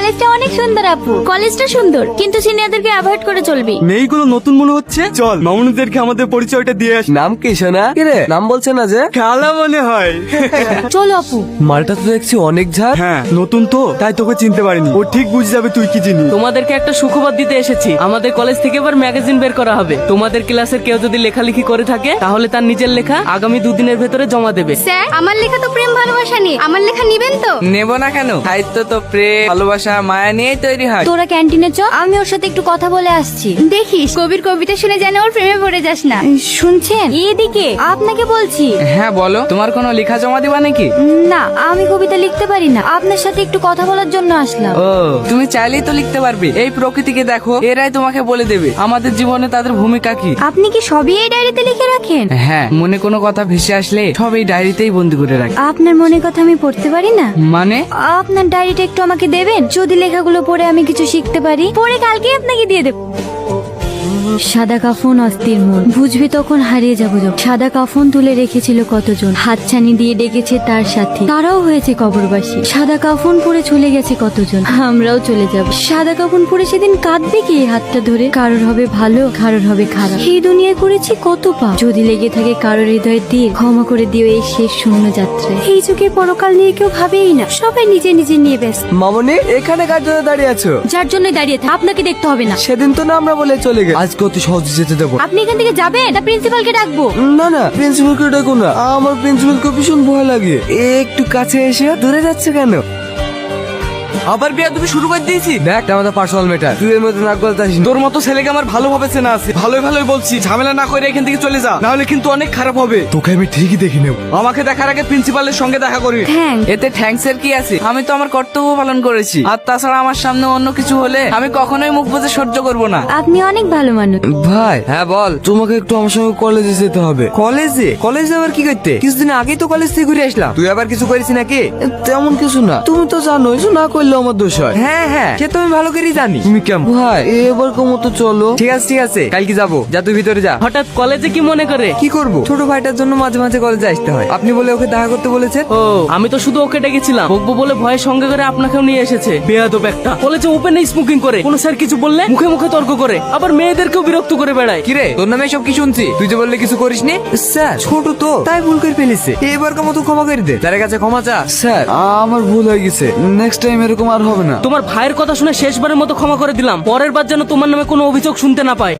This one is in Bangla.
কলেজটা অনেক সুন্দর আপু। কলেজটা সুন্দর কিন্তু সিনিয়রদেরকে অ্যাভয়েড করে চলবি। মেয়েগুলো নতুন মনে হচ্ছে, চল মামুনিদেরকে আমাদের পরিচয়টা দিয়ে আসি। নাম কি সোনা? কিরে নাম বলছে না যে? খালা মনে হয়। চলো আপু। মালটা তো দেখছি অনেক ঝাড়। হ্যাঁ নতুন তো তাই তোকে চিনতে পারিনি, ও ঠিক বুঝে যাবে তুই কি জিনিস। তোমাদেরকে একটা সুখবর দিতে এসেছি। আমাদের কলেজ থেকে এবার ম্যাগাজিন বের করা হবে। তোমাদের ক্লাসের কেউ যদি লেখালেখি করে থাকে তাহলে তার নিজের লেখা আগামী 2 দিনের ভেতরে জমা দেবে। স্যার, আমার লেখা তো প্রেম ভালোবাসা নিয়ে, আমার লেখা নিবেন তো? নেব না কেন? সাহিত্য তো প্রেম ভালোবাসা মায়া নিয়েই তৈরি হয়। তোরা ক্যান্টিনে চ, আমি ওর সাথে একটু কথা বলে আসছি। দেখিস কবির কবিতা শুনে যেন ওর প্রেমে পড়ে যাস না। শুনছেন? এদিকে আপনাকে বলছি। হ্যাঁ বলো, তোমার কোনো লেখা জমা দিবা নাকি? না, আমি কবিতা লিখতে পারি না, আপনার সাথে একটু কথা বলার জন্য আসলাম। ও, তুমি চাইলেই তো লিখতে পারবে। এই প্রকৃতিকে দেখো, এরাই তোমাকে বলে দেবে আমাদের জীবনে তাদের ভূমিকা কি। আপনি কি সবই এই ডায়েরিতে লিখে রাখেন? হ্যাঁ, মনে কোনো কথা ভেসে আসলে সব এই ডায়েরিতেই বন্দি করে রাখি। আপনার মনের কথা আমি পড়তে পারি না? মানে? আপনার ডায়েরিটা একটু আমাকে দেবেন, যদি লেখাগুলো পড়ে আমি কিছু শিখতে পারি। পড়ে কালকে আপনাকে দিয়ে দেব। সাদা কাফন অস্থির মন, বুঝবি তখন হারিয়ে যাবো যখন। সাদা কাফন তুলে রেখেছিল কতজন, হাতছানি দিয়ে ডেকেছে তার সাথে, তারাও হয়েছে কবরবাসী। সাদা কাফন পরে চলে গেছে কতজন, আমরাও চলে যাব। সাদা কাফন পরে সেদিন কাঁদবে কি হাতটা ধরে? কারোর হবে ভালো, কারোর হবে খারাপ। এই দুনিয়ায় করেছি কত পাপ, যদি লেগে থাকে কারোর হৃদয়ে তীর, ক্ষমা করে দিও এই শেষ শূন্য যাত্রায়। এই যুগে পরকাল নিয়ে কেউ ভাবেই না, সবাই নিজে নিজে নিয়ে ব্যস্ত। মামনি এখানে কার জন্য দাঁড়িয়ে আছো? যার জন্য দাঁড়িয়ে থাকে আপনাকে দেখতে হবে না। সেদিন তো না আমরা বলে চলে গেছি, আজকে অতি সহজে যেতে দেবো? আপনি এখান থেকে যাবেন না প্রিন্সিপালকে ডাকবো? না না, প্রিন্সিপালকে ডাকো না, আমার প্রিন্সিপালকে ভীষণ ভয় লাগে। একটু কাছে এসে দূরে যাচ্ছে কেন? আবার বিয়া তুমি শুরু করে দিয়েছি। দেখ আমাদের পার্সোনাল ম্যাটার, তুই এর মধ্যে নাক গলতে আসিস। তোর মতো ছেলেকে আমার ভালোভাবে চেনা আছে, ভালোই ভালোই বলছি, ঝামেলা না করে এখান থেকে চলে যা, না হলে কিন্তু অনেক খারাপ হবে। তোকে আমি ঠিকই দেখে নেব। আমাকে দেখার আগে প্রিন্সিপালের সঙ্গে দেখা করি। থ্যাংক। এতে থ্যাঙ্কস এর কি আছে? আমি তো আমার কর্তব্য পালন করেছি। আর তাছাড়া আমার সামনে অন্য কিছু হলে আমি কখনোই মুখ বুজে সহ্য করব না। আপনি অনেক ভালো মানুষ। ভাই হ্যাঁ বল, তোমাকে একটু আমার সঙ্গে কলেজে যেতে হবে। কলেজে? কলেজে আবার কি করতে? কিছুদিন আগেই তো কলেজ থেকে ঘুরে আসলাম। তুই আবার কিছু করিস নাকি? তেমন কিছু না, তুমি তো জানো কিছু না করলে আমার দোষ হয়। হ্যাঁ হ্যাঁ, সে তো আমি ভালো করেই জানি। তুমি কেমন ভাই, এবার মতো চলো। ঠিক আছে ঠিক আছে, কালকে যাবো। যা তুই ভিতরে যা। হঠাৎ কলেজে কি মনে করে? কি করব, ছোট ভাইটার জন্য মাঝে মাঝে কলেজে আসতে হয়। আপনি বলে ওকে দেখা করতে বলেছেন। ও, আমি তো শুধু ওকে ডেকেছিলাম, বকবো বলে ভয়ের সঙ্গে করে আপনাকেও নিয়ে এসেছে। বেয়াদব একটা। কলেজে ওপেনে স্মোকিং করে, কোন স্যার কিছু বললে মুখে মুখে তর্ক করে, আবার মেয়েদেরকেও বিরক্ত করে বেড়ায়। কিরে তোর নামে সব কি শুনছি? তুই যে বললে কিছু করিসনি। স্যার ছোট তো তাই ভুল করে ফেলেছে, এবার মতো ক্ষমা করে দে। তার কাছে ক্ষমা চা। স্যার আমার ভুল হয়ে গেছে, নেক্সট টাইম এরকম আর হবে না। তোমার ভাইয়ের কথা শুনে শেষবারের মতো ক্ষমা করে দিলাম, পরের বার যেন তোমার নামে কোনো অভিযোগ শুনতে না পায়।